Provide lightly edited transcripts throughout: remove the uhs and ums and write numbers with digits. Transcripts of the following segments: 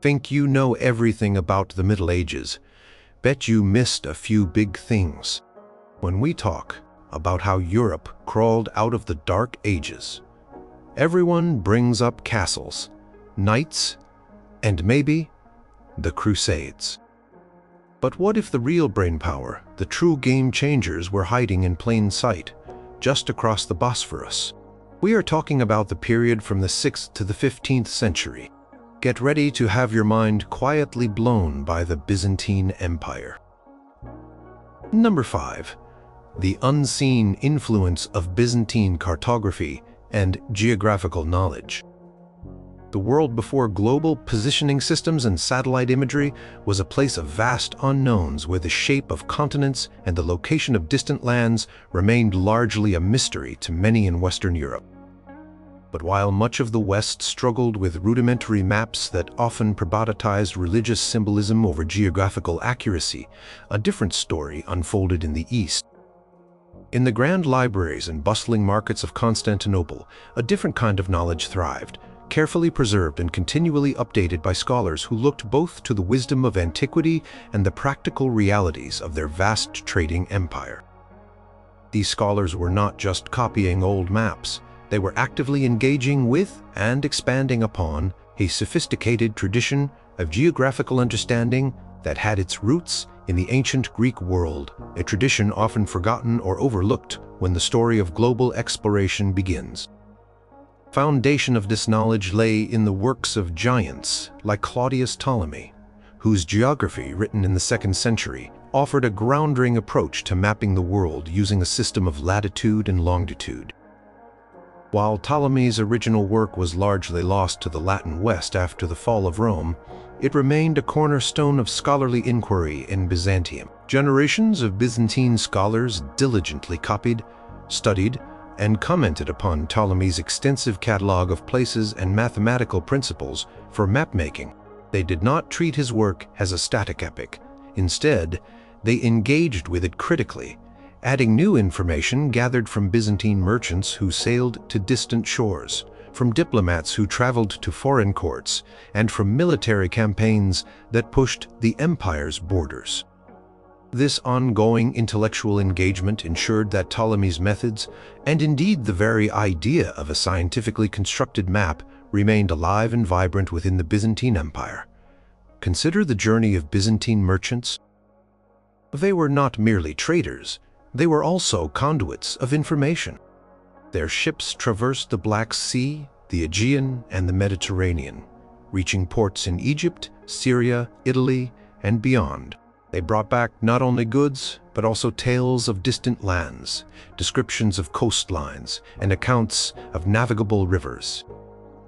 Think you know everything about the Middle Ages. Bet you missed a few big things. When we talk about how Europe crawled out of the Dark Ages, everyone brings up castles, knights, and maybe the Crusades. But what if the real brainpower, the true game changers, were hiding in plain sight, just across the Bosphorus? We are talking about the period from the 6th to the 15th century. Get ready to have your mind quietly blown by the Byzantine Empire. Number 5. The unseen influence of Byzantine cartography and geographical knowledge. The world before global positioning systems and satellite imagery was a place of vast unknowns where the shape of continents and the location of distant lands remained largely a mystery to many in Western Europe. But while much of the West struggled with rudimentary maps that often prioritized religious symbolism over geographical accuracy, a different story unfolded in the East. In the grand libraries and bustling markets of Constantinople, a different kind of knowledge thrived, carefully preserved and continually updated by scholars who looked both to the wisdom of antiquity and the practical realities of their vast trading empire. These scholars were not just copying old maps. They were actively engaging with and expanding upon a sophisticated tradition of geographical understanding that had its roots in the ancient Greek world, a tradition often forgotten or overlooked when the story of global exploration begins. Foundation of this knowledge lay in the works of giants like Claudius Ptolemy, whose geography, written in the 2nd century, offered a groundbreaking approach to mapping the world using a system of latitude and longitude. While Ptolemy's original work was largely lost to the Latin West after the fall of Rome, it remained a cornerstone of scholarly inquiry in Byzantium. Generations of Byzantine scholars diligently copied, studied, and commented upon Ptolemy's extensive catalog of places and mathematical principles for mapmaking. They did not treat his work as a static epic. Instead, they engaged with it critically, adding new information gathered from Byzantine merchants who sailed to distant shores, from diplomats who traveled to foreign courts, and from military campaigns that pushed the empire's borders. This ongoing intellectual engagement ensured that Ptolemy's methods, and indeed the very idea of a scientifically constructed map, remained alive and vibrant within the Byzantine Empire. Consider the journey of Byzantine merchants. They were not merely traders. They were also conduits of information. Their ships traversed the Black Sea, the Aegean, and the Mediterranean, reaching ports in Egypt, Syria, Italy, and beyond. They brought back not only goods, but also tales of distant lands, descriptions of coastlines, and accounts of navigable rivers.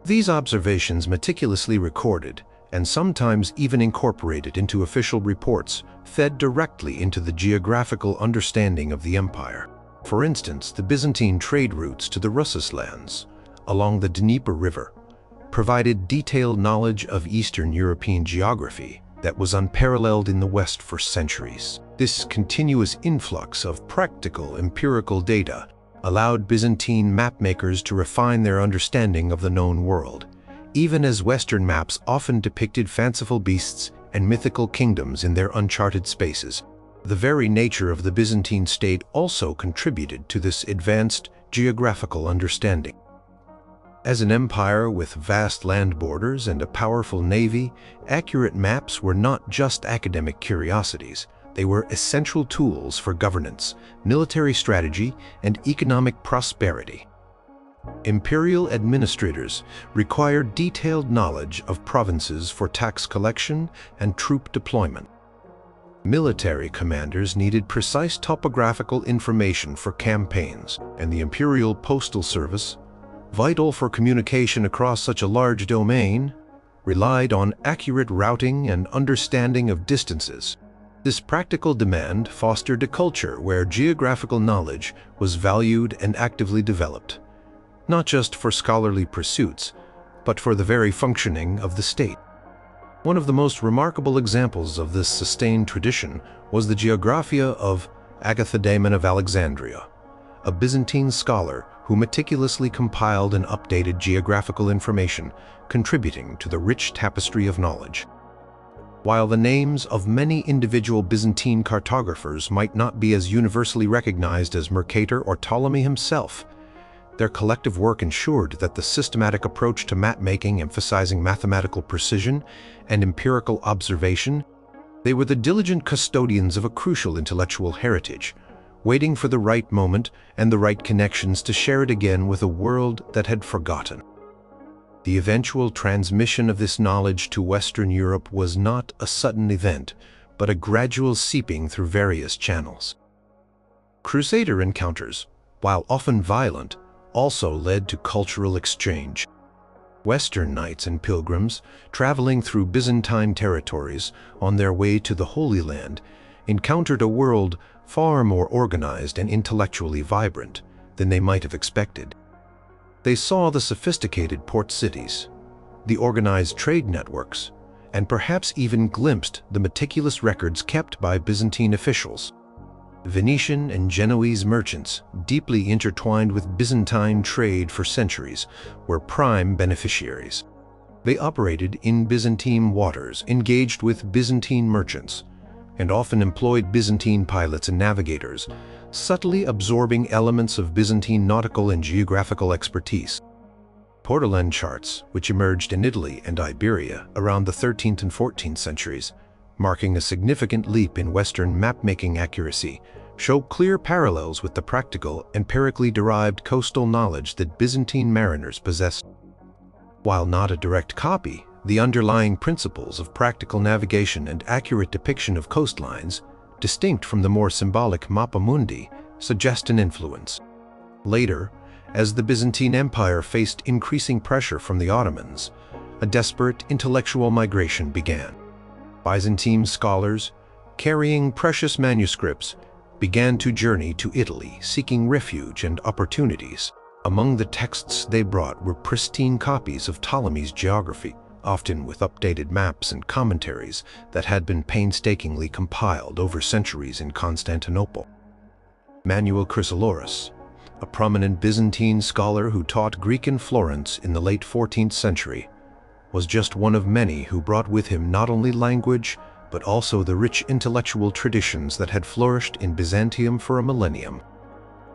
These observations, meticulously recorded, and sometimes even incorporated into official reports, fed directly into the geographical understanding of the empire. For instance, the Byzantine trade routes to the Russus lands, along the Dnieper River, provided detailed knowledge of Eastern European geography that was unparalleled in the West for centuries. This continuous influx of practical, empirical data allowed Byzantine mapmakers to refine their understanding of the known world, even as Western maps often depicted fanciful beasts and mythical kingdoms in their uncharted spaces. The very nature of the Byzantine state also contributed to this advanced geographical understanding. As an empire with vast land borders and a powerful navy, accurate maps were not just academic curiosities. They were essential tools for governance, military strategy, and economic prosperity. Imperial administrators required detailed knowledge of provinces for tax collection and troop deployment. Military commanders needed precise topographical information for campaigns, and the Imperial Postal Service, vital for communication across such a large domain, relied on accurate routing and understanding of distances. This practical demand fostered a culture where geographical knowledge was valued and actively developed, not just for scholarly pursuits, but for the very functioning of the state. One of the most remarkable examples of this sustained tradition was the Geographia of Agathodamon of Alexandria, a Byzantine scholar who who meticulously compiled and updated geographical information, contributing to the rich tapestry of knowledge. While the names of many individual Byzantine cartographers might not be as universally recognized as Mercator or Ptolemy himself, their collective work ensured that the systematic approach to map-making, emphasizing mathematical precision and empirical observation, they were the diligent custodians of a crucial intellectual heritage, waiting for the right moment and the right connections to share it again with a world that had forgotten. The eventual transmission of this knowledge to Western Europe was not a sudden event, but a gradual seeping through various channels. Crusader encounters, while often violent, also led to cultural exchange. Western knights and pilgrims, traveling through Byzantine territories on their way to the Holy Land, encountered a world far more organized and intellectually vibrant than they might have expected. They saw the sophisticated port cities, the organized trade networks, and perhaps even glimpsed the meticulous records kept by Byzantine officials. Venetian and Genoese merchants, deeply intertwined with Byzantine trade for centuries, were prime beneficiaries. They operated in Byzantine waters, engaged with Byzantine merchants, and often employed Byzantine pilots and navigators, subtly absorbing elements of Byzantine nautical and geographical expertise. Portolan charts, which emerged in Italy and Iberia around the 13th and 14th centuries, marking a significant leap in Western map-making accuracy, show clear parallels with the practical, empirically derived coastal knowledge that Byzantine mariners possessed. While not a direct copy, the underlying principles of practical navigation and accurate depiction of coastlines, distinct from the more symbolic mappa mundi, suggest an influence. Later, as the Byzantine Empire faced increasing pressure from the Ottomans, a desperate intellectual migration began. Byzantine scholars, carrying precious manuscripts, began to journey to Italy, seeking refuge and opportunities. Among the texts they brought were pristine copies of Ptolemy's geography, often with updated maps and commentaries that had been painstakingly compiled over centuries in Constantinople. Manuel Chrysoloras, a prominent Byzantine scholar who taught Greek in Florence in the late 14th century, was just one of many who brought with him not only language, but also the rich intellectual traditions that had flourished in Byzantium for a millennium.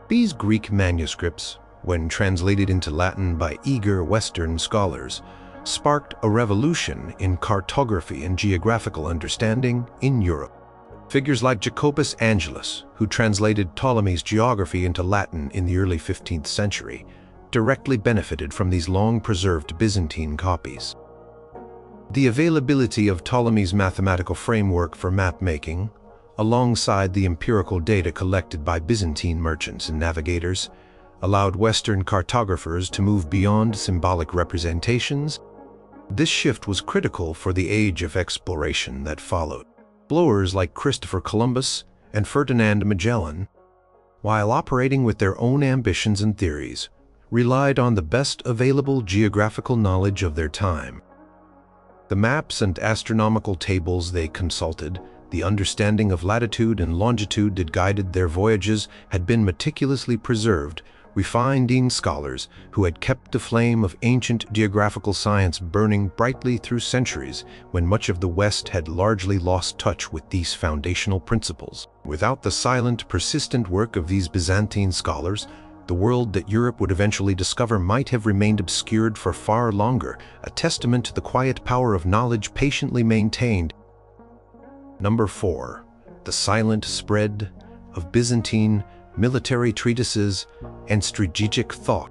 These Greek manuscripts, when translated into Latin by eager Western scholars, sparked a revolution in cartography and geographical understanding in Europe. Figures like Jacobus Angelus, who translated Ptolemy's geography into Latin in the early 15th century, directly benefited from these long-preserved Byzantine copies. The availability of Ptolemy's mathematical framework for map-making, alongside the empirical data collected by Byzantine merchants and navigators, allowed Western cartographers to move beyond symbolic representations. This shift was critical for the age of exploration that followed. Explorers like Christopher Columbus and Ferdinand Magellan, while operating with their own ambitions and theories, relied on the best available geographical knowledge of their time. The maps and astronomical tables they consulted, the understanding of latitude and longitude that guided their voyages had been meticulously preserved, refined scholars who had kept the flame of ancient geographical science burning brightly through centuries when much of the West had largely lost touch with these foundational principles. Without the silent, persistent work of these Byzantine scholars, the world that Europe would eventually discover might have remained obscured for far longer, a testament to the quiet power of knowledge patiently maintained. Number 4. The silent spread of Byzantine military treatises and strategic thought.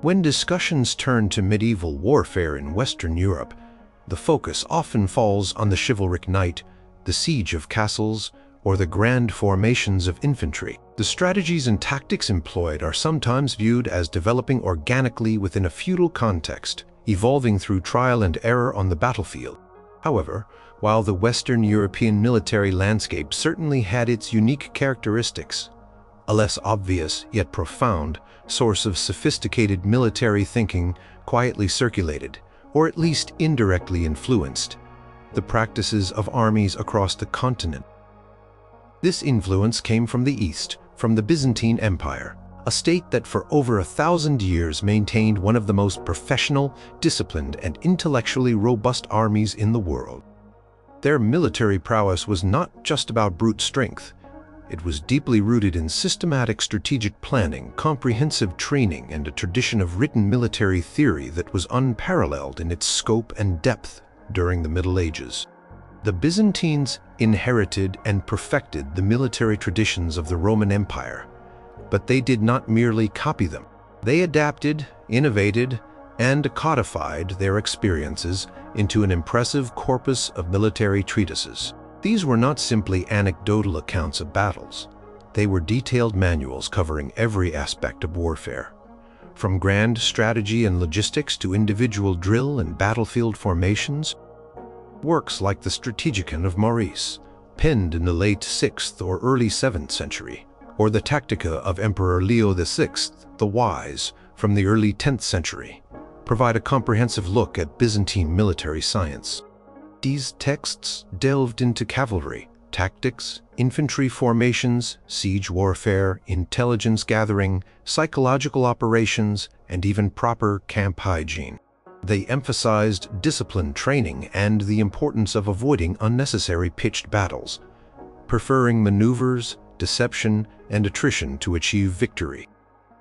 When discussions turn to medieval warfare in Western Europe, the focus often falls on the chivalric knight, the siege of castles, or the grand formations of infantry. The strategies and tactics employed are sometimes viewed as developing organically within a feudal context, evolving through trial and error on the battlefield. However, while the Western European military landscape certainly had its unique characteristics, a less obvious yet profound source of sophisticated military thinking quietly circulated, or at least indirectly influenced, the practices of armies across the continent. This influence came from the East, from the Byzantine Empire, a state that for over 1,000 years maintained one of the most professional, disciplined, and intellectually robust armies in the world. Their military prowess was not just about brute strength. It was deeply rooted in systematic strategic planning, comprehensive training, and a tradition of written military theory that was unparalleled in its scope and depth during the Middle Ages. The Byzantines inherited and perfected the military traditions of the Roman Empire, but they did not merely copy them. They adapted, innovated, and codified their experiences into an impressive corpus of military treatises. These were not simply anecdotal accounts of battles. They were detailed manuals covering every aspect of warfare, from grand strategy and logistics to individual drill and battlefield formations. Works like the Strategicon of Maurice, penned in the late 6th or early 7th century, or the Tactica of Emperor Leo VI, the Wise, from the early 10th century, provide a comprehensive look at Byzantine military science. These texts delved into cavalry, tactics, infantry formations, siege warfare, intelligence gathering, psychological operations, and even proper camp hygiene. They emphasized discipline training and the importance of avoiding unnecessary pitched battles, preferring maneuvers, deception, and attrition to achieve victory.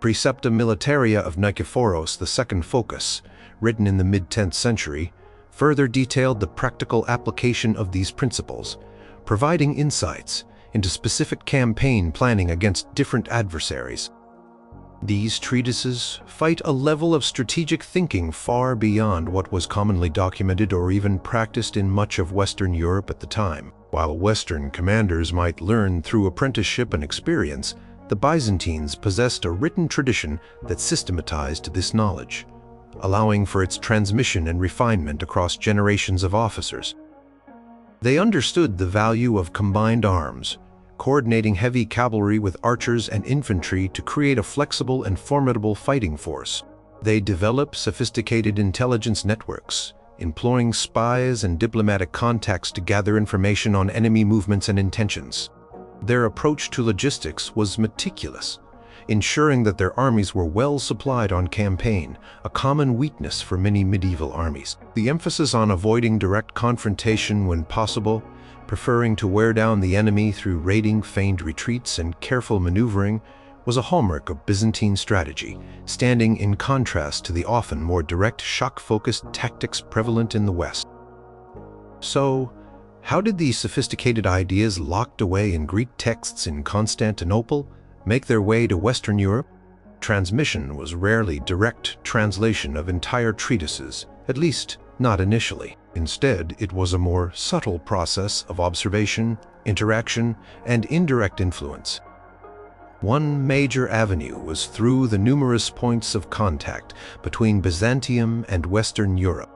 Precepta Militaria of Nikephoros II Phocas, written in the mid-10th century, further detailed the practical application of these principles, providing insights into specific campaign planning against different adversaries. These treatises fight a level of strategic thinking far beyond what was commonly documented or even practiced in much of Western Europe at the time. While Western commanders might learn through apprenticeship and experience, the Byzantines possessed a written tradition that systematized this knowledge, allowing for its transmission and refinement across generations of officers. They understood the value of combined arms, coordinating heavy cavalry with archers and infantry to create a flexible and formidable fighting force. They developed sophisticated intelligence networks, employing spies and diplomatic contacts to gather information on enemy movements and intentions. Their approach to logistics was meticulous, ensuring that their armies were well supplied on campaign, a common weakness for many medieval armies. The emphasis on avoiding direct confrontation when possible, preferring to wear down the enemy through raiding, feigned retreats, and careful maneuvering, was a hallmark of Byzantine strategy, standing in contrast to the often more direct, shock-focused tactics prevalent in the West. So, how did these sophisticated ideas locked away in Greek texts in Constantinople make their way to Western Europe? Transmission was rarely direct translation of entire treatises, at least not initially. Instead, it was a more subtle process of observation, interaction, and indirect influence. One major avenue was through the numerous points of contact between Byzantium and Western Europe.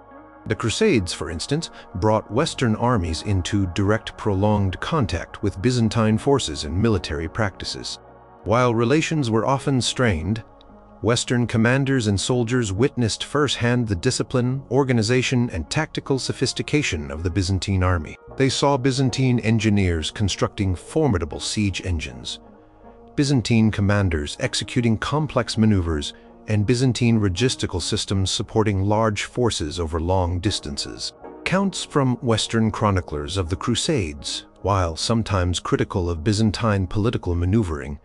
The Crusades, for instance, brought Western armies into direct, prolonged contact with Byzantine forces and military practices. While relations were often strained, Western commanders and soldiers witnessed firsthand the discipline, organization, and tactical sophistication of the Byzantine army. They saw Byzantine engineers constructing formidable siege engines, Byzantine commanders executing complex maneuvers, and Byzantine logistical systems supporting large forces over long distances. Accounts from Western chroniclers of the Crusades, while sometimes critical of Byzantine political maneuvering,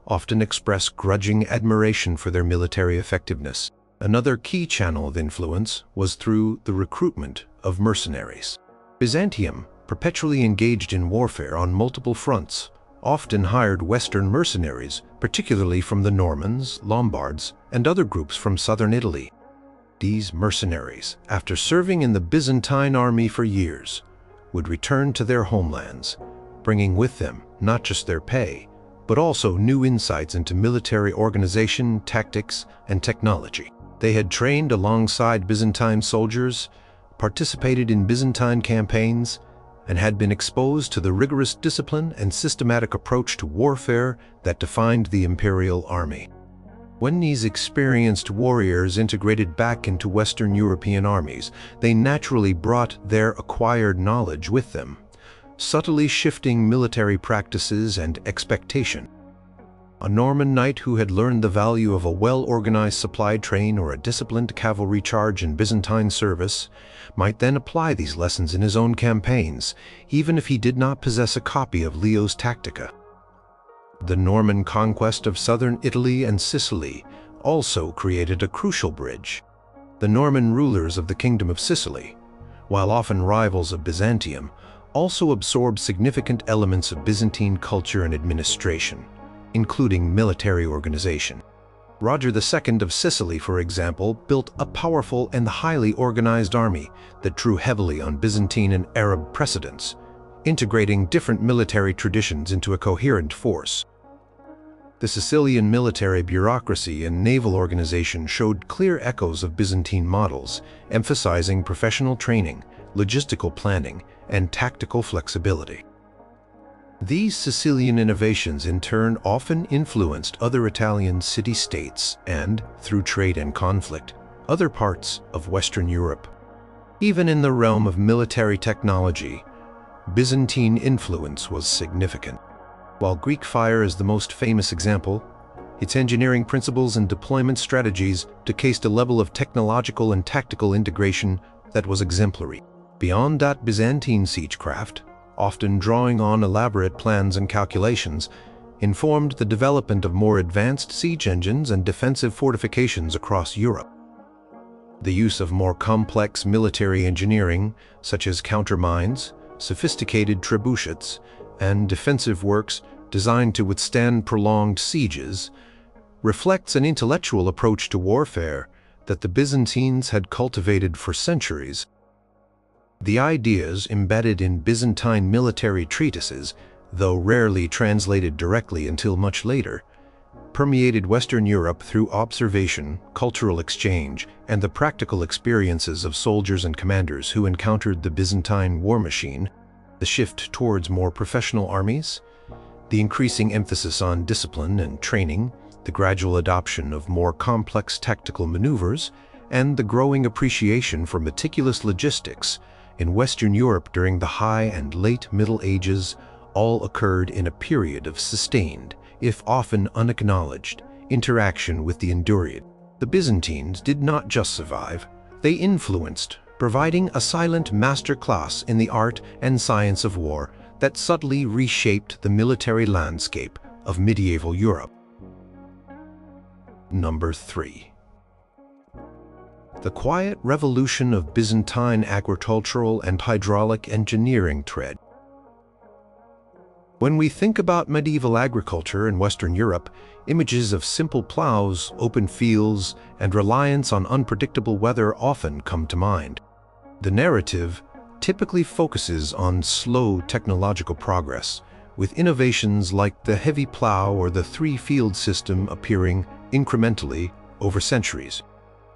often express grudging admiration for their military effectiveness. Another key channel of influence was through the recruitment of mercenaries. Byzantium, perpetually engaged in warfare on multiple fronts, often hired Western mercenaries, particularly from the Normans, Lombards, and other groups from southern Italy. These mercenaries, after serving in the Byzantine army for years, would return to their homelands, bringing with them not just their pay, but also new insights into military organization, tactics, and technology. They had trained alongside Byzantine soldiers, participated in Byzantine campaigns, and had been exposed to the rigorous discipline and systematic approach to warfare that defined the imperial army. When these experienced warriors integrated back into Western European armies, they naturally brought their acquired knowledge with them, subtly shifting military practices and expectation. A Norman knight who had learned the value of a well-organized supply train or a disciplined cavalry charge in Byzantine service might then apply these lessons in his own campaigns, even if he did not possess a copy of Leo's Tactica. The Norman conquest of southern Italy and Sicily also created a crucial bridge. The Norman rulers of the Kingdom of Sicily, while often rivals of Byzantium, also absorbed significant elements of Byzantine culture and administration, including military organization. Roger II of Sicily, for example, built a powerful and highly organized army that drew heavily on Byzantine and Arab precedents, integrating different military traditions into a coherent force. The Sicilian military bureaucracy and naval organization showed clear echoes of Byzantine models, emphasizing professional training, logistical planning, and tactical flexibility. These Sicilian innovations in turn often influenced other Italian city-states and, through trade and conflict, other parts of Western Europe. Even in the realm of military technology, Byzantine influence was significant. While Greek fire is the most famous example, its engineering principles and deployment strategies decased a level of technological and tactical integration that was exemplary. Beyond that, Byzantine siegecraft, often drawing on elaborate plans and calculations, informed the development of more advanced siege engines and defensive fortifications across Europe. The use of more complex military engineering, such as countermines, sophisticated trebuchets, and defensive works designed to withstand prolonged sieges, reflects an intellectual approach to warfare that the Byzantines had cultivated for centuries. The ideas embedded in Byzantine military treatises, though rarely translated directly until much later, permeated Western Europe through observation, cultural exchange, and the practical experiences of soldiers and commanders who encountered the Byzantine war machine. The shift towards more professional armies, the increasing emphasis on discipline and training, the gradual adoption of more complex tactical maneuvers, and the growing appreciation for meticulous logistics in Western Europe during the High and Late Middle Ages all occurred in a period of sustained, if often unacknowledged, interaction with the Enduriad. The Byzantines did not just survive, they influenced, providing a silent masterclass in the art and science of war that subtly reshaped the military landscape of medieval Europe. Number 3. The quiet revolution of Byzantine agricultural and hydraulic engineering trade. When we think about medieval agriculture in Western Europe, images of simple plows, open fields, and reliance on unpredictable weather often come to mind. The narrative typically focuses on slow technological progress, with innovations like the heavy plow or the three-field system appearing incrementally over centuries.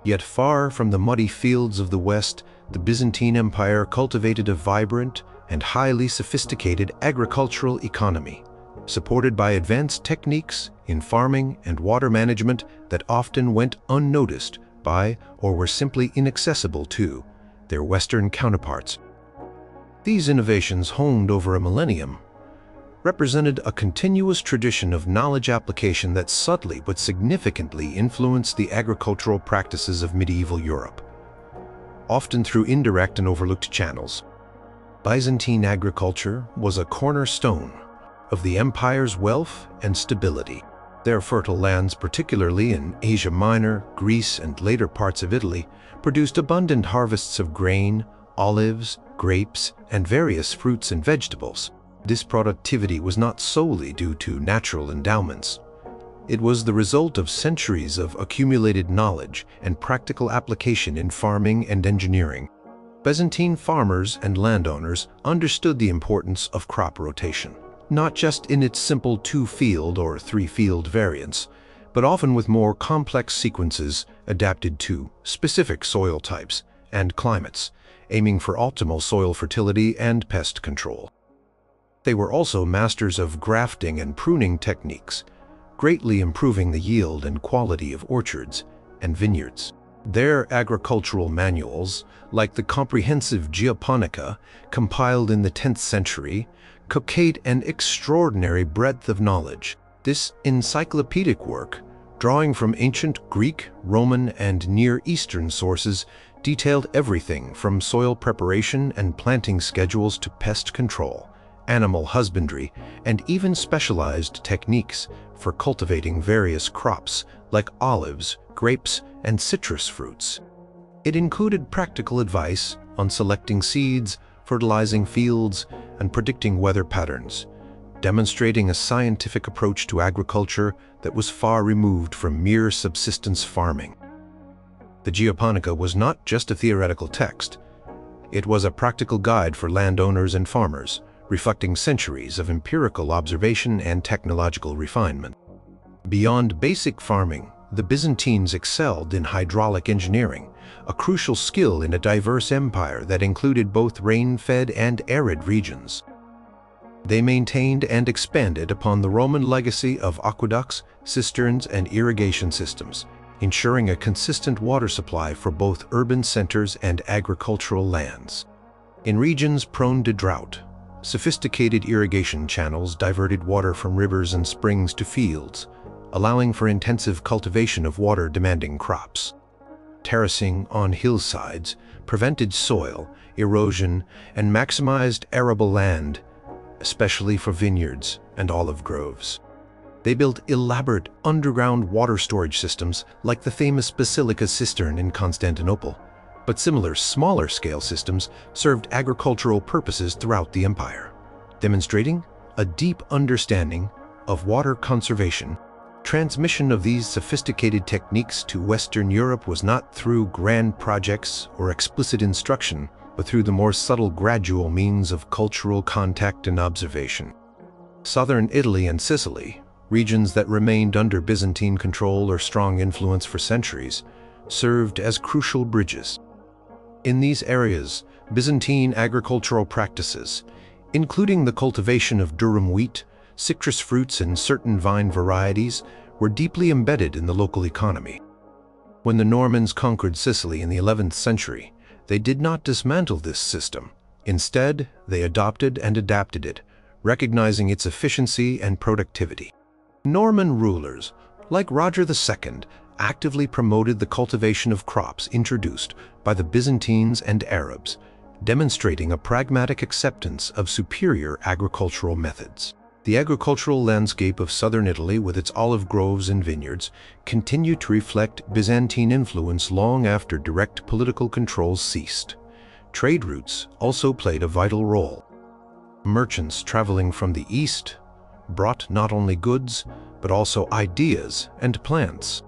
Yet far from the muddy fields of the West, the Byzantine Empire cultivated a vibrant and highly sophisticated agricultural economy, supported by advanced techniques in farming and water management that often went unnoticed by or were simply inaccessible to their Western counterparts. These innovations, honed over a millennium, represented a continuous tradition of knowledge application that subtly but significantly influenced the agricultural practices of medieval Europe, often through indirect and overlooked channels. Byzantine agriculture was a cornerstone of the empire's wealth and stability. Their fertile lands, particularly in Asia Minor, Greece, and later parts of Italy, produced abundant harvests of grain, olives, grapes, and various fruits and vegetables. This productivity was not solely due to natural endowments. It was the result of centuries of accumulated knowledge and practical application in farming and engineering. Byzantine farmers and landowners understood the importance of crop rotation, not just in its simple two-field or three-field variants, but often with more complex sequences adapted to specific soil types and climates, aiming for optimal soil fertility and pest control. They were also masters of grafting and pruning techniques, greatly improving the yield and quality of orchards and vineyards. Their agricultural manuals, like the comprehensive Geoponica, compiled in the 10th century, conveyed an extraordinary breadth of knowledge, This encyclopedic work, drawing from ancient Greek, Roman, and Near Eastern sources, detailed everything from soil preparation and planting schedules to pest control, animal husbandry, and even specialized techniques for cultivating various crops like olives, grapes, and citrus fruits. It included practical advice on selecting seeds, fertilizing fields, and predicting weather patterns, demonstrating a scientific approach to agriculture that was far removed from mere subsistence farming. The Geoponica was not just a theoretical text. It was a practical guide for landowners and farmers, reflecting centuries of empirical observation and technological refinement. Beyond basic farming, the Byzantines excelled in hydraulic engineering, a crucial skill in a diverse empire that included both rain-fed and arid regions. They maintained and expanded upon the Roman legacy of aqueducts, cisterns, and irrigation systems, ensuring a consistent water supply for both urban centers and agricultural lands. In regions prone to drought, sophisticated irrigation channels diverted water from rivers and springs to fields, allowing for intensive cultivation of water-demanding crops. Terracing on hillsides prevented soil erosion and maximized arable land, especially for vineyards and olive groves. They built elaborate underground water storage systems like the famous Basilica cistern in Constantinople, but similar smaller-scale systems served agricultural purposes throughout the empire, demonstrating a deep understanding of water conservation. Transmission of these sophisticated techniques to Western Europe was not through grand projects or explicit instruction, but through the more subtle gradual means of cultural contact and observation. Southern Italy and Sicily, regions that remained under Byzantine control or strong influence for centuries, served as crucial bridges. In these areas, Byzantine agricultural practices, including the cultivation of durum wheat, citrus fruits, and certain vine varieties, were deeply embedded in the local economy. When the Normans conquered Sicily in the 11th century, they did not dismantle this system. Instead, they adopted and adapted it, recognizing its efficiency and productivity. Norman rulers, like Roger II, actively promoted the cultivation of crops introduced by the Byzantines and Arabs, demonstrating a pragmatic acceptance of superior agricultural methods. The agricultural landscape of southern Italy, with its olive groves and vineyards, continued to reflect Byzantine influence long after direct political control ceased. Trade routes also played a vital role. Merchants traveling from the east brought not only goods, but also ideas and plants.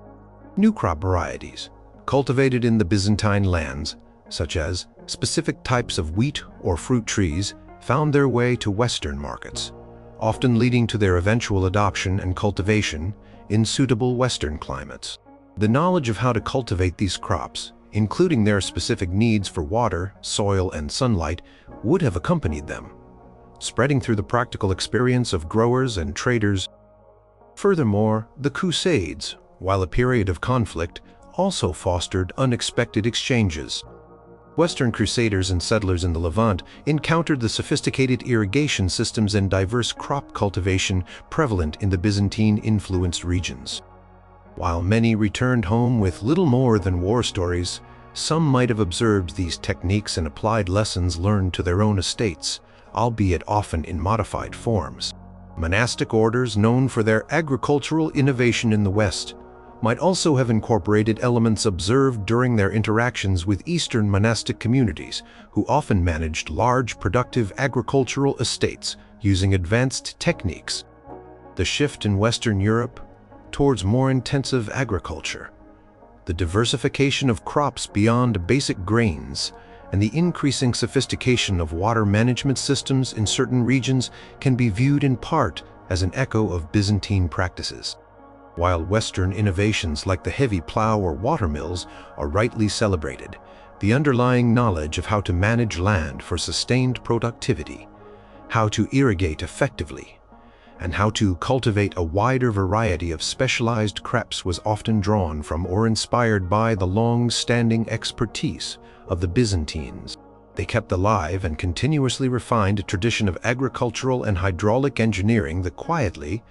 New crop varieties, cultivated in the Byzantine lands, such as specific types of wheat or fruit trees, found their way to Western markets, often leading to their eventual adoption and cultivation in suitable Western climates. The knowledge of how to cultivate these crops, including their specific needs for water, soil, and sunlight, would have accompanied them, spreading through the practical experience of growers and traders. Furthermore, the Crusades, while a period of conflict, also fostered unexpected exchanges. Western crusaders and settlers in the Levant encountered the sophisticated irrigation systems and diverse crop cultivation prevalent in the Byzantine-influenced regions. While many returned home with little more than war stories, some might have observed these techniques and applied lessons learned to their own estates, albeit often in modified forms. Monastic orders known for their agricultural innovation in the West might also have incorporated elements observed during their interactions with Eastern monastic communities, who often managed large, productive agricultural estates using advanced techniques. The shift in Western Europe towards more intensive agriculture, the diversification of crops beyond basic grains, and the increasing sophistication of water management systems in certain regions can be viewed in part as an echo of Byzantine practices. While Western innovations like the heavy plow or water mills are rightly celebrated, the underlying knowledge of how to manage land for sustained productivity, how to irrigate effectively, and how to cultivate a wider variety of specialized crops was often drawn from or inspired by the long-standing expertise of the Byzantines. They kept alive and continuously refined a tradition of agricultural and hydraulic engineering that quietly,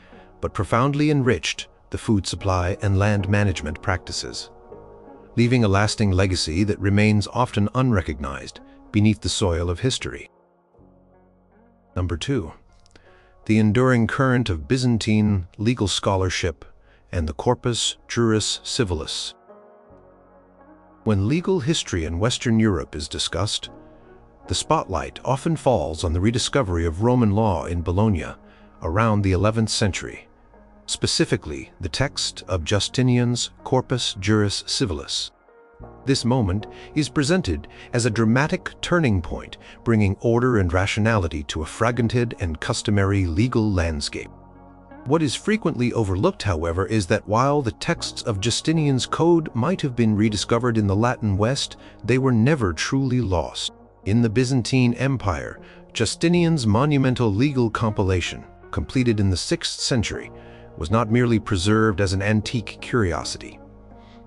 but profoundly enriched the food supply and land management practices, leaving a lasting legacy that remains often unrecognized beneath the soil of history. Number 2. The enduring current of Byzantine legal scholarship and the corpus juris civilis. When legal history in Western Europe is discussed, the spotlight often falls on the rediscovery of Roman law in Bologna around the 11th century, specifically the text of Justinian's Corpus Juris Civilis. This moment is presented as a dramatic turning point, bringing order and rationality to a fragmented and customary legal landscape. What is frequently overlooked, however, is that while the texts of Justinian's code might have been rediscovered in the Latin West, they were never truly lost. In the Byzantine Empire, Justinian's monumental legal compilation, completed in the 6th century, was not merely preserved as an antique curiosity.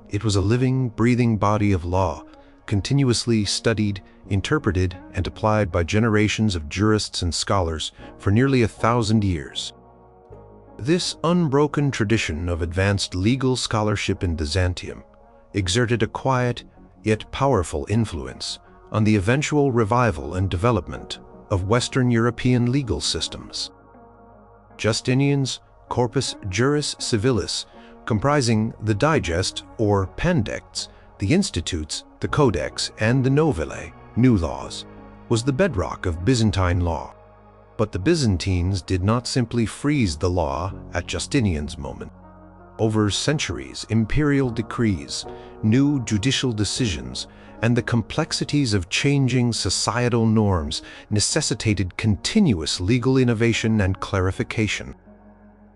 It was a living, breathing body of law, continuously studied, interpreted, and applied by generations of jurists and scholars for nearly 1,000 years. This unbroken tradition of advanced legal scholarship in Byzantium exerted a quiet yet powerful influence on the eventual revival and development of Western European legal systems. Justinian's Corpus Juris Civilis, comprising the digest or pandects, the institutes, the codex, and the novellae, new laws, was the bedrock of Byzantine law. But the Byzantines did not simply freeze the law at Justinian's moment. Over centuries, imperial decrees, new judicial decisions, and the complexities of changing societal norms necessitated continuous legal innovation and clarification.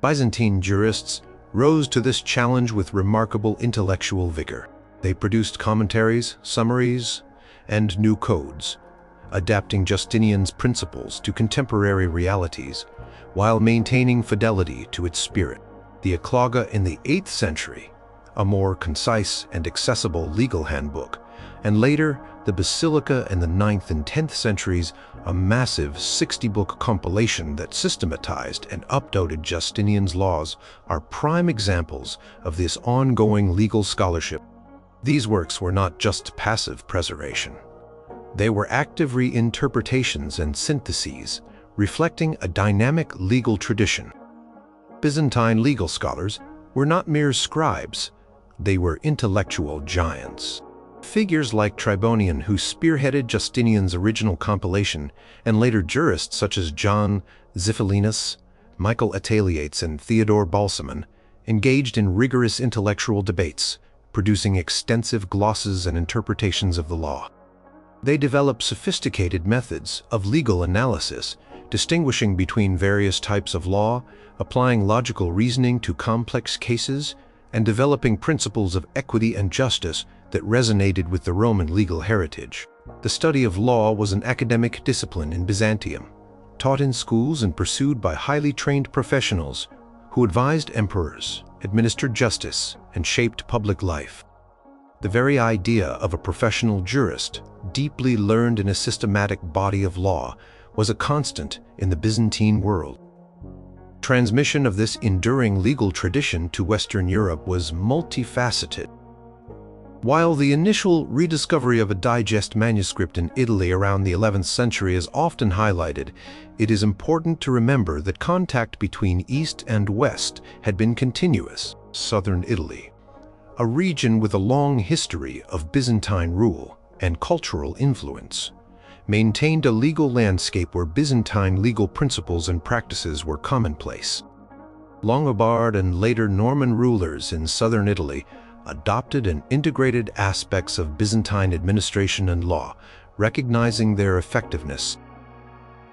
Byzantine jurists rose to this challenge with remarkable intellectual vigor. They produced commentaries, summaries, and new codes, adapting Justinian's principles to contemporary realities while maintaining fidelity to its spirit. The Ecloga in the 8th century, a more concise and accessible legal handbook, and later the Basilica in the 9th and 10th centuries, a massive 60-book compilation that systematized and updated Justinian's laws, are prime examples of this ongoing legal scholarship. These works were not just passive preservation. They were active reinterpretations and syntheses, reflecting a dynamic legal tradition. Byzantine legal scholars were not mere scribes, they were intellectual giants. Figures like Tribonian, who spearheaded Justinian's original compilation, and later jurists such as John Xiphilinus, Michael Ataliates, and Theodore Balsamon, engaged in rigorous intellectual debates, producing extensive glosses and interpretations of the law. They developed sophisticated methods of legal analysis, distinguishing between various types of law, applying logical reasoning to complex cases, and developing principles of equity and justice that resonated with the Roman legal heritage. The study of law was an academic discipline in Byzantium, taught in schools and pursued by highly trained professionals who advised emperors, administered justice, and shaped public life. The very idea of a professional jurist, deeply learned in a systematic body of law, was a constant in the Byzantine world. Transmission of this enduring legal tradition to Western Europe was multifaceted. While the initial rediscovery of a digest manuscript in Italy around the 11th century is often highlighted, it is important to remember that contact between East and West had been continuous. Southern Italy, a region with a long history of Byzantine rule and cultural influence, maintained a legal landscape where Byzantine legal principles and practices were commonplace. Longobards and later Norman rulers in southern Italy adopted and integrated aspects of Byzantine administration and law, recognizing their effectiveness.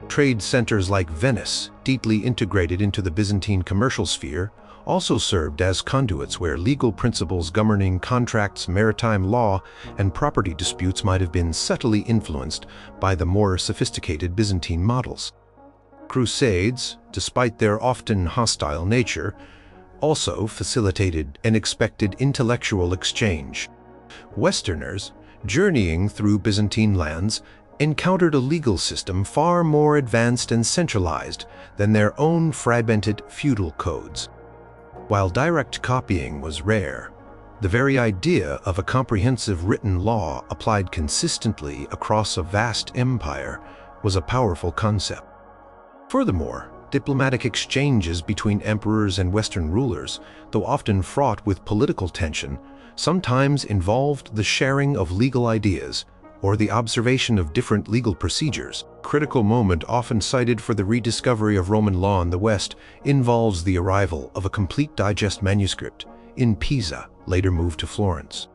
Trade centers like Venice, deeply integrated into the Byzantine commercial sphere, also served as conduits where legal principles governing contracts, maritime law, and property disputes might have been subtly influenced by the more sophisticated Byzantine models. Crusades, despite their often hostile nature, also facilitated an expected intellectual exchange. Westerners, journeying through Byzantine lands, encountered a legal system far more advanced and centralized than their own fragmented feudal codes. While direct copying was rare, the very idea of a comprehensive written law applied consistently across a vast empire was a powerful concept. Furthermore, diplomatic exchanges between emperors and Western rulers, though often fraught with political tension, sometimes involved the sharing of legal ideas or the observation of different legal procedures. Critical moment often cited for the rediscovery of Roman law in the West involves the arrival of a complete digest manuscript in Pisa, later moved to Florence.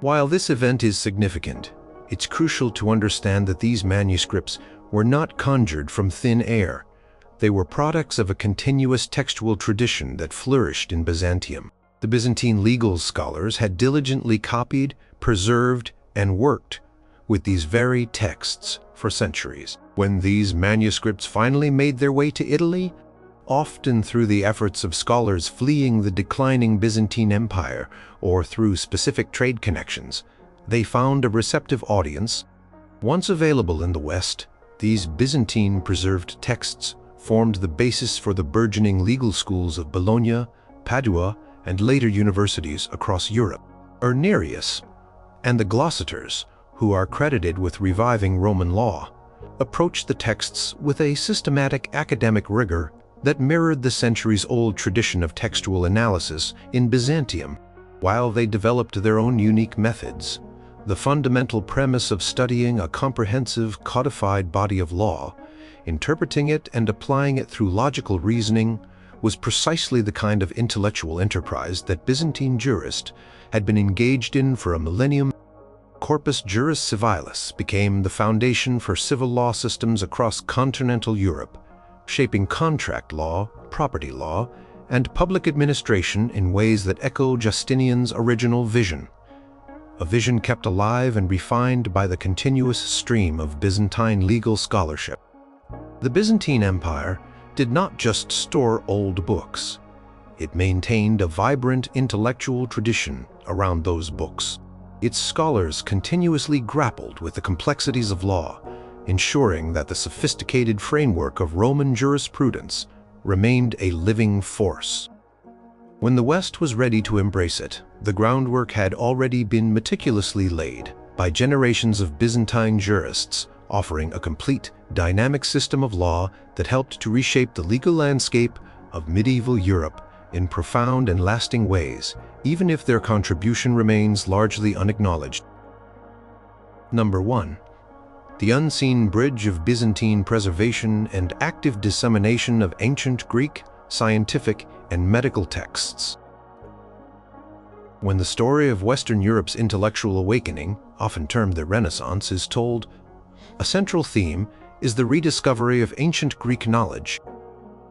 While this event is significant, it's crucial to understand that these manuscripts were not conjured from thin air. They were products of a continuous textual tradition that flourished in Byzantium. The Byzantine legal scholars had diligently copied, preserved, and worked with these very texts for centuries. When these manuscripts finally made their way to Italy, often through the efforts of scholars fleeing the declining Byzantine Empire or through specific trade connections, they found a receptive audience. Once available in the West, these Byzantine preserved texts formed the basis for the burgeoning legal schools of Bologna, Padua, and later universities across Europe. Irenaeus and the glossators, who are credited with reviving Roman law, approached the texts with a systematic academic rigor that mirrored the centuries-old tradition of textual analysis in Byzantium. While they developed their own unique methods, the fundamental premise of studying a comprehensive, codified body of law, interpreting it and applying it through logical reasoning, was precisely the kind of intellectual enterprise that Byzantine jurists had been engaged in for a millennium. Corpus Juris Civilis became the foundation for civil law systems across continental Europe, shaping contract law, property law, and public administration in ways that echo Justinian's original vision, a vision kept alive and refined by the continuous stream of Byzantine legal scholarship. The Byzantine Empire did not just store old books. It maintained a vibrant intellectual tradition around those books. Its scholars continuously grappled with the complexities of law, ensuring that the sophisticated framework of Roman jurisprudence remained a living force. When the West was ready to embrace it, the groundwork had already been meticulously laid by generations of Byzantine jurists, offering a complete, dynamic system of law that helped to reshape the legal landscape of medieval Europe in profound and lasting ways, even if their contribution remains largely unacknowledged. Number 1. The unseen bridge of Byzantine preservation and active dissemination of ancient Greek, scientific, and medical texts. When the story of Western Europe's intellectual awakening, often termed the Renaissance, is told, a central theme is the rediscovery of ancient Greek knowledge.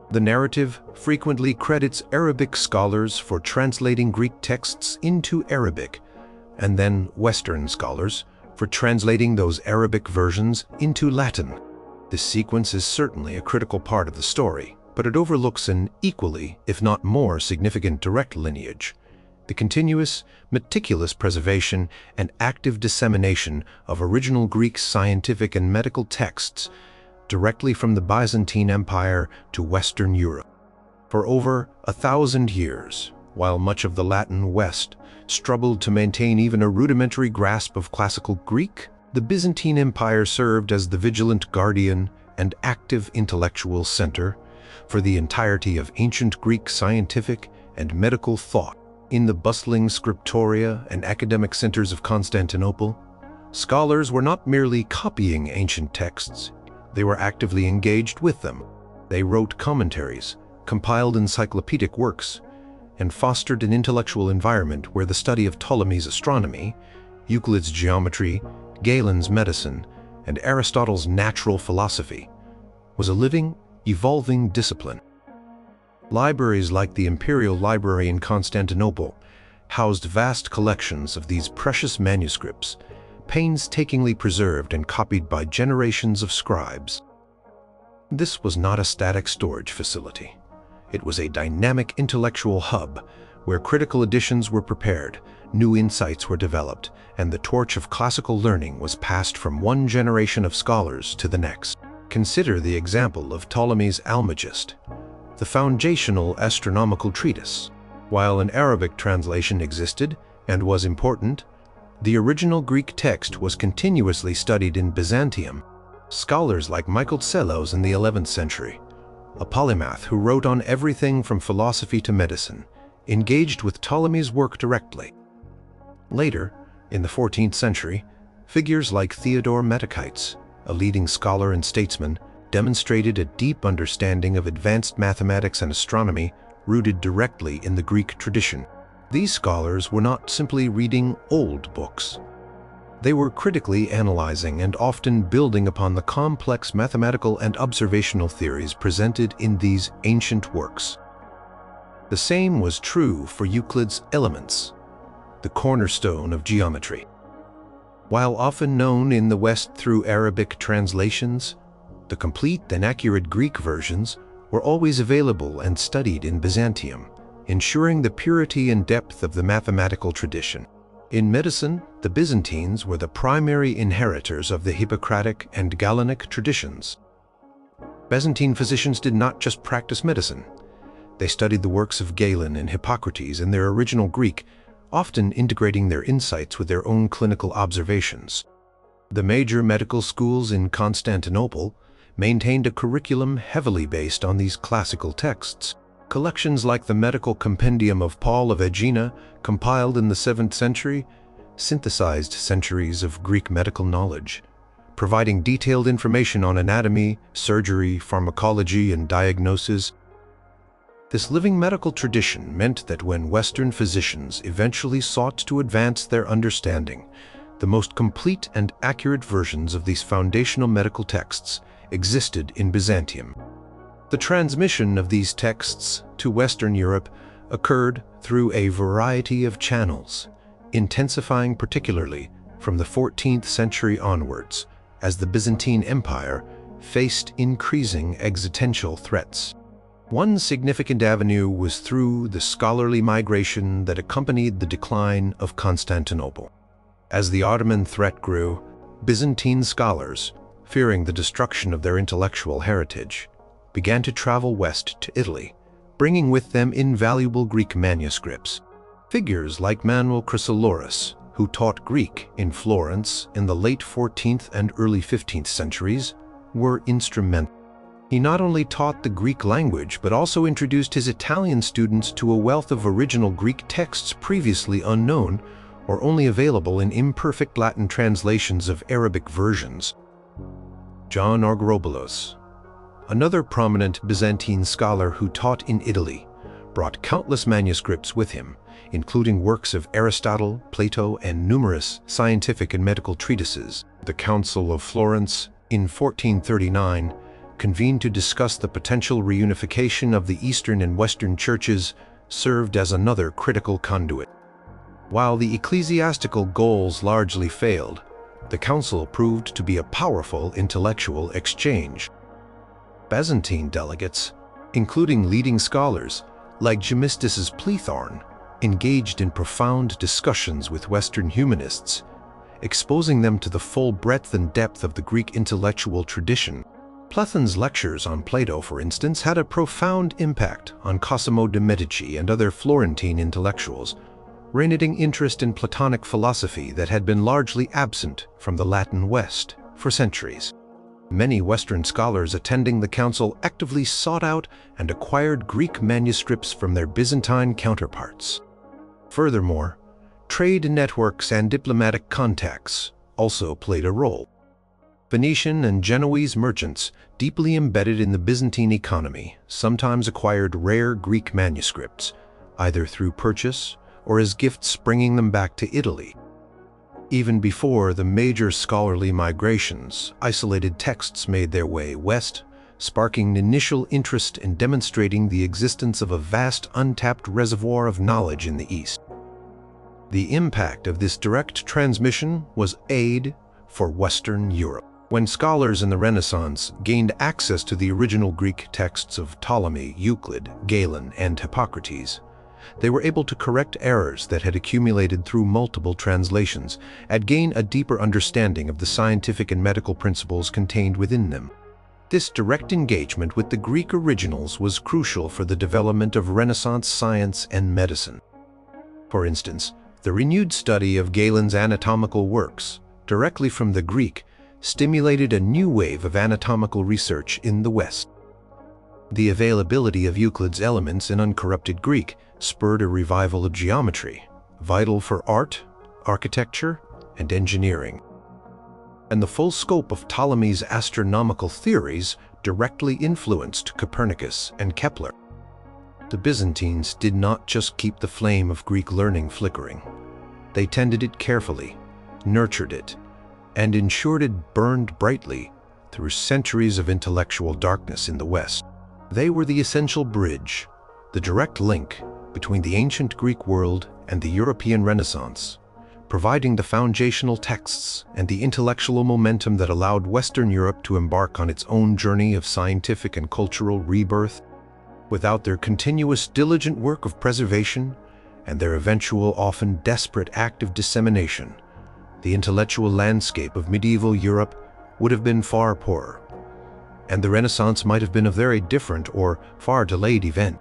The narrative frequently credits Arabic scholars for translating Greek texts into Arabic, and then Western scholars for translating those Arabic versions into Latin. This sequence is certainly a critical part of the story, but it overlooks an equally, if not more, significant direct lineage: the continuous, meticulous preservation and active dissemination of original Greek scientific and medical texts directly from the Byzantine Empire to Western Europe. For over 1,000 years, while much of the Latin West struggled to maintain even a rudimentary grasp of classical Greek, the Byzantine Empire served as the vigilant guardian and active intellectual center for the entirety of ancient Greek scientific and medical thought. In the bustling scriptoria and academic centers of Constantinople, scholars were not merely copying ancient texts, they were actively engaged with them. They wrote commentaries, compiled encyclopedic works, and fostered an intellectual environment where the study of Ptolemy's astronomy, Euclid's geometry, Galen's medicine, and Aristotle's natural philosophy was a living, evolving discipline. Libraries like the Imperial Library in Constantinople housed vast collections of these precious manuscripts, painstakingly preserved and copied by generations of scribes. This was not a static storage facility. It was a dynamic intellectual hub where critical editions were prepared, new insights were developed, and the torch of classical learning was passed from one generation of scholars to the next. Consider the example of Ptolemy's Almagest, the foundational astronomical treatise. While an Arabic translation existed and was important, the original Greek text was continuously studied in Byzantium. Scholars like Michael Psellos in the 11th century, a polymath who wrote on everything from philosophy to medicine, engaged with Ptolemy's work directly. Later, in the 14th century, figures like Theodore Metachites, a leading scholar and statesman, demonstrated a deep understanding of advanced mathematics and astronomy rooted directly in the Greek tradition. These scholars were not simply reading old books. They were critically analyzing and often building upon the complex mathematical and observational theories presented in these ancient works. The same was true for Euclid's Elements, the cornerstone of geometry. While often known in the West through Arabic translations, the complete and accurate Greek versions were always available and studied in Byzantium, ensuring the purity and depth of the mathematical tradition. In medicine, the Byzantines were the primary inheritors of the Hippocratic and Galenic traditions. Byzantine physicians did not just practice medicine. They studied the works of Galen and Hippocrates in their original Greek, often integrating their insights with their own clinical observations. The major medical schools in Constantinople maintained a curriculum heavily based on these classical texts. Collections like the Medical Compendium of Paul of Aegina, compiled in the 7th century, synthesized centuries of Greek medical knowledge, providing detailed information on anatomy, surgery, pharmacology, and diagnosis. This living medical tradition meant that when Western physicians eventually sought to advance their understanding, the most complete and accurate versions of these foundational medical texts existed in Byzantium. The transmission of these texts to Western Europe occurred through a variety of channels, intensifying particularly from the 14th century onwards as the Byzantine Empire faced increasing existential threats. One significant avenue was through the scholarly migration that accompanied the decline of Constantinople. As the Ottoman threat grew, Byzantine scholars, fearing the destruction of their intellectual heritage, began to travel west to Italy, bringing with them invaluable Greek manuscripts. Figures like Manuel Chrysoloras, who taught Greek in Florence in the late 14th and early 15th centuries, were instrumental. He not only taught the Greek language, but also introduced his Italian students to a wealth of original Greek texts previously unknown or only available in imperfect Latin translations of Arabic versions. John Argyropoulos, another prominent Byzantine scholar who taught in Italy, brought countless manuscripts with him, including works of Aristotle, Plato, and numerous scientific and medical treatises. The Council of Florence in 1439, convened to discuss the potential reunification of the Eastern and Western churches, served as another critical conduit. While the ecclesiastical goals largely failed, the council proved to be a powerful intellectual exchange. Byzantine delegates, including leading scholars like Gemistus's Plethorn, engaged in profound discussions with Western humanists, exposing them to the full breadth and depth of the Greek intellectual tradition. Plethon's lectures on Plato, for instance, had a profound impact on Cosimo de' Medici and other Florentine intellectuals, radiating interest in Platonic philosophy that had been largely absent from the Latin West for centuries. Many Western scholars attending the council actively sought out and acquired Greek manuscripts from their Byzantine counterparts. Furthermore, trade networks and diplomatic contacts also played a role. Phoenician and Genoese merchants, deeply embedded in the Byzantine economy, sometimes acquired rare Greek manuscripts, either through purchase or as gifts bringing them back to Italy. Even before the major scholarly migrations, isolated texts made their way west, sparking initial interest in demonstrating the existence of a vast untapped reservoir of knowledge in the East. The impact of this direct transmission was aid for Western Europe. When scholars in the Renaissance gained access to the original Greek texts of Ptolemy, Euclid, Galen, and Hippocrates, they were able to correct errors that had accumulated through multiple translations and gain a deeper understanding of the scientific and medical principles contained within them. This direct engagement with the Greek originals was crucial for the development of Renaissance science and medicine. For instance, the renewed study of Galen's anatomical works, directly from the Greek, stimulated a new wave of anatomical research in the West. The availability of Euclid's Elements in uncorrupted Greek spurred a revival of geometry, vital for art, architecture, and engineering. And the full scope of Ptolemy's astronomical theories directly influenced Copernicus and Kepler. The Byzantines did not just keep the flame of Greek learning flickering. They tended it carefully, nurtured it, and ensured it burned brightly through centuries of intellectual darkness in the West. They were the essential bridge, the direct link between the ancient Greek world and the European Renaissance, providing the foundational texts and the intellectual momentum that allowed Western Europe to embark on its own journey of scientific and cultural rebirth. Without their continuous diligent work of preservation and their eventual, often desperate act of dissemination, the intellectual landscape of medieval Europe would have been far poorer, and the Renaissance might have been a very different or far delayed event.